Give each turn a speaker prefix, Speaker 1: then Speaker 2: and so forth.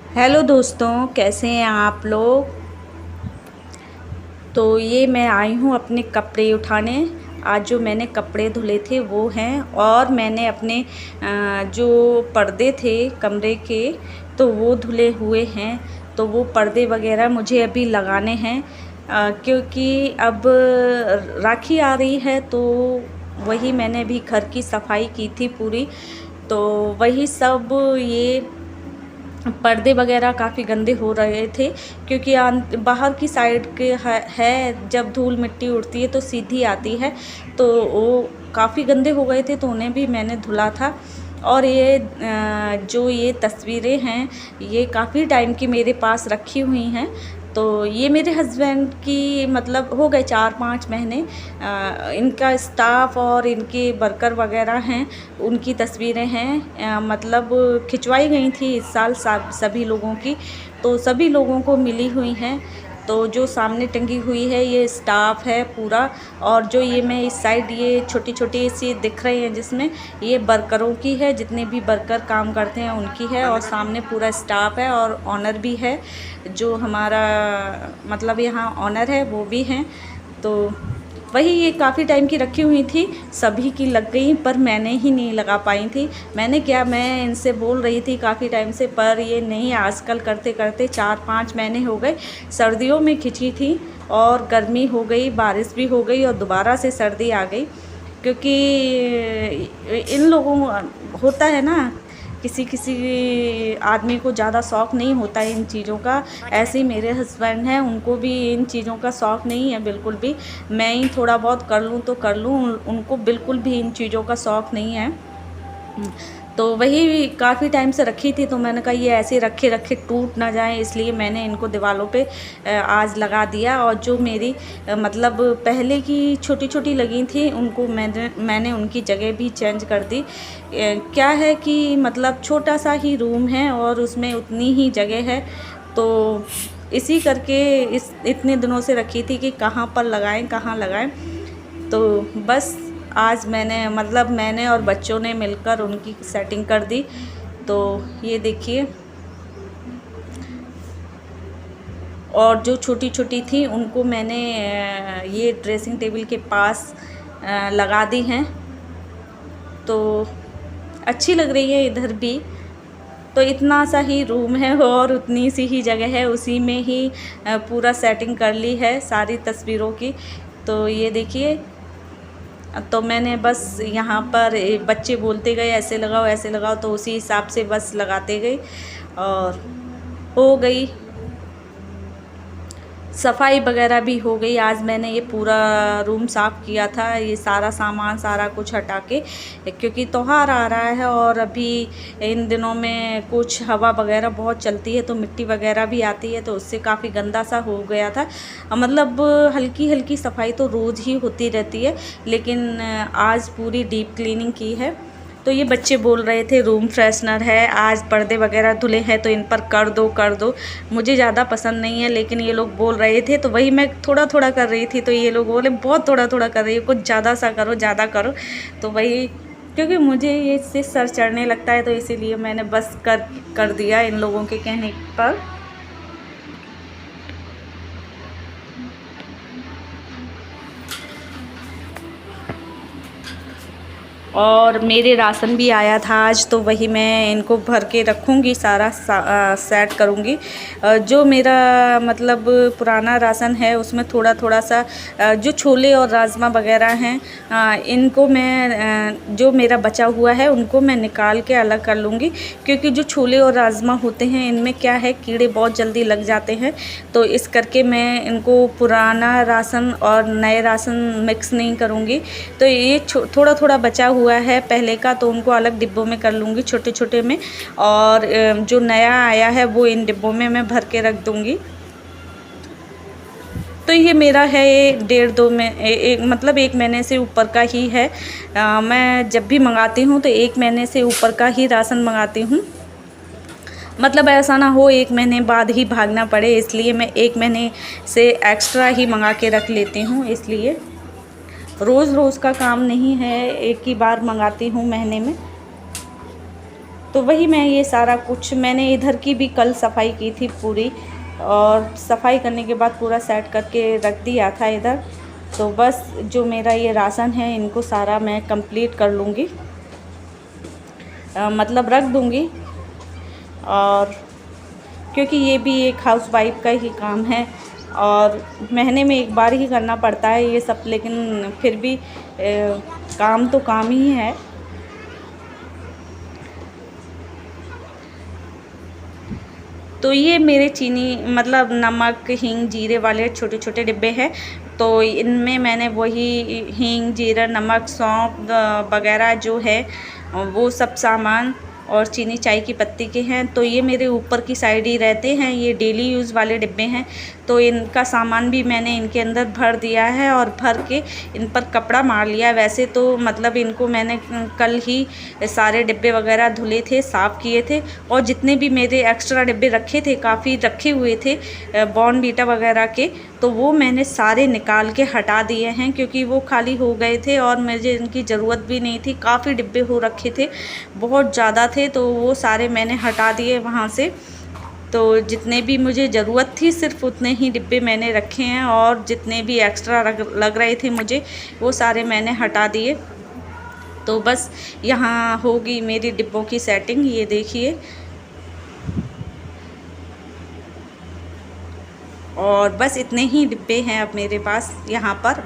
Speaker 1: Hello दोस्तों, कैसे हैं आप लोग। तो ये मैं आई हूँ अपने कपड़े उठाने। आज जो मैंने कपड़े धुले थे वो हैं, और मैंने अपने जो पर्दे थे कमरे के तो वो धुले हुए हैं। तो वो पर्दे वगैरह मुझे अभी लगाने हैं, क्योंकि अब राखी आ रही है। तो वही मैंने भी घर की सफाई की थी पूरी। तो वही सब ये पर्दे वगैरह काफ़ी गंदे हो रहे थे, क्योंकि बाहर की साइड के है जब धूल मिट्टी उड़ती है तो सीधी आती है। तो वो काफ़ी गंदे हो गए थे, तो उन्हें भी मैंने धुला था। और ये जो ये तस्वीरें हैं ये काफ़ी टाइम की मेरे पास रखी हुई हैं। तो ये मेरे हस्बैंड की मतलब हो गए 4-5 महीने। इनका स्टाफ और इनके वर्कर वगैरह हैं, उनकी तस्वीरें हैं। मतलब खिंचवाई गई थी इस साल सभी लोगों की, तो सभी लोगों को मिली हुई हैं। तो जो सामने टंगी हुई है ये स्टाफ है पूरा, और जो ये मैं इस साइड ये छोटी छोटी सी दिख रही हैं जिसमें ये वर्करों की है, जितने भी वर्कर काम करते हैं उनकी है। और सामने पूरा स्टाफ है और ऑनर भी है, जो हमारा मतलब यहाँ ऑनर है वो भी हैं। तो वही ये काफ़ी टाइम की रखी हुई थी, सभी की लग गई पर मैंने ही नहीं लगा पाई थी। मैं इनसे बोल रही थी काफ़ी टाइम से, पर ये नहीं। आजकल करते करते 4-5 महीने हो गए। सर्दियों में खिंची थी और गर्मी हो गई, बारिश भी हो गई और दोबारा से सर्दी आ गई। क्योंकि इन लोगों होता है ना, किसी किसी आदमी को ज़्यादा शौक़ नहीं होता है इन चीज़ों का। ऐसे ही मेरे हस्बैंड हैं, उनको भी इन चीज़ों का शौक़ नहीं है बिल्कुल भी। मैं ही थोड़ा बहुत कर लूँ तो कर लूँ, उनको बिल्कुल भी इन चीज़ों का शौक़ नहीं है। तो वही काफ़ी टाइम से रखी थी, तो मैंने कहा ये ऐसे रखे रखे टूट ना जाए, इसलिए मैंने इनको दीवारों पे आज लगा दिया। और जो मेरी मतलब पहले की छोटी छोटी लगी थी उनको मैंने उनकी जगह भी चेंज कर दी। क्या है कि मतलब छोटा सा ही रूम है और उसमें उतनी ही जगह है, तो इसी करके इतने दिनों से रखी थी कि कहाँ पर लगाएं कहाँ लगाएं। तो बस आज मैंने और बच्चों ने मिलकर उनकी सेटिंग कर दी। तो ये देखिए, और जो छोटी छोटी थी उनको मैंने ये ड्रेसिंग टेबल के पास लगा दी हैं। तो अच्छी लग रही है इधर भी। तो इतना सा ही रूम है और उतनी सी ही जगह है, उसी में ही पूरा सेटिंग कर ली है सारी तस्वीरों की। तो ये देखिए, तो मैंने बस यहाँ पर बच्चे बोलते गए ऐसे लगाओ, तो उसी हिसाब से बस लगाते गई और हो गई। सफाई वगैरह भी हो गई। आज मैंने ये पूरा रूम साफ़ किया था, ये सारा सामान सारा कुछ हटा के, क्योंकि त्योहार आ रहा है और अभी इन दिनों में कुछ हवा वगैरह बहुत चलती है तो मिट्टी वगैरह भी आती है, तो उससे काफ़ी गंदा सा हो गया था। मतलब हल्की हल्की सफाई तो रोज़ ही होती रहती है, लेकिन आज पूरी डीप क्लीनिंग की है। तो ये बच्चे बोल रहे थे रूम फ्रेशनर है, आज पर्दे वगैरह धुले हैं तो इन पर कर दो कर दो। मुझे ज़्यादा पसंद नहीं है, लेकिन ये लोग बोल रहे थे तो वही मैं थोड़ा थोड़ा कर रही थी। तो ये लोग बोले बहुत थोड़ा थोड़ा कर रही हो, कुछ ज़्यादा सा करो, ज़्यादा करो। तो वही, क्योंकि मुझे ये इससे सर चढ़ने लगता है, तो इसीलिए मैंने बस कर दिया इन लोगों के कहने पर। और मेरे राशन भी आया था आज, तो वही मैं इनको भर के रखूँगी, सारा सेट करूँगी। जो मेरा मतलब पुराना राशन है उसमें थोड़ा थोड़ा सा जो छोले और राजमा वगैरह हैं, इनको मैं जो मेरा बचा हुआ है उनको मैं निकाल के अलग कर लूँगी। क्योंकि जो छोले और राजमा होते हैं इनमें क्या है, कीड़े बहुत जल्दी लग जाते हैं। तो इस करके मैं इनको पुराना राशन और नए राशन मिक्स नहीं करूँगी। तो ये थोड़ा थोड़ा बचा हुआ है पहले का, तो उनको अलग डिब्बों में कर लूँगी छोटे छोटे में, और जो नया आया है वो इन डिब्बों में मैं भर के रख दूँगी। तो ये मेरा है 1.5-2 में मतलब 1 महीने से ऊपर का ही है। मैं जब भी मंगाती हूँ तो 1 महीने से ऊपर का ही राशन मंगाती हूँ। मतलब ऐसा ना हो 1 महीने बाद ही भागना पड़े, इसलिए मैं 1 महीने से एक्स्ट्रा ही मंगा के रख लेती हूँ। इसलिए रोज़ रोज़ का काम नहीं है, एक ही बार मंगाती हूँ महीने में। तो वही मैं ये सारा कुछ मैंने इधर की भी कल सफाई की थी पूरी, और सफाई करने के बाद पूरा सेट करके रख दिया था इधर। तो बस जो मेरा ये राशन है इनको सारा मैं कंप्लीट कर लूँगी, मतलब रख दूँगी। और क्योंकि ये भी एक हाउसवाइफ का ही काम है और महीने में एक बार ही करना पड़ता है ये सब, लेकिन फिर भी काम तो काम ही है। तो ये मेरे चीनी मतलब नमक, हींग, जीरे वाले छोटे छोटे डिब्बे हैं। तो इनमें मैंने वही हींग, जीरा, नमक, सौंफ वगैरह जो है वो सब सामान, और चीनी चाय की पत्ती के हैं। तो ये मेरे ऊपर की साइड ही रहते हैं, ये डेली यूज़ वाले डिब्बे हैं। तो इनका सामान भी मैंने इनके अंदर भर दिया है और भर के इन पर कपड़ा मार लिया। वैसे तो मतलब इनको मैंने कल ही सारे डिब्बे वगैरह धुले थे, साफ़ किए थे, और जितने भी मेरे एक्स्ट्रा डिब्बे रखे थे, काफ़ी रखे हुए थे बॉर्नवीटा वगैरह के, तो वो मैंने सारे निकाल के हटा दिए हैं, क्योंकि वो खाली हो गए थे और मुझे इनकी ज़रूरत भी नहीं थी। काफ़ी डिब्बे हो रखे थे, बहुत ज़्यादा थे, तो वो सारे मैंने हटा दिए वहाँ से। तो जितने भी मुझे ज़रूरत थी सिर्फ़ उतने ही डिब्बे मैंने रखे हैं, और जितने भी एक्स्ट्रा लग रहे थे मुझे वो सारे मैंने हटा दिए। तो बस यहाँ होगी मेरी डिब्बों की सेटिंग, ये देखिए। और बस इतने ही डिब्बे हैं अब मेरे पास यहाँ पर।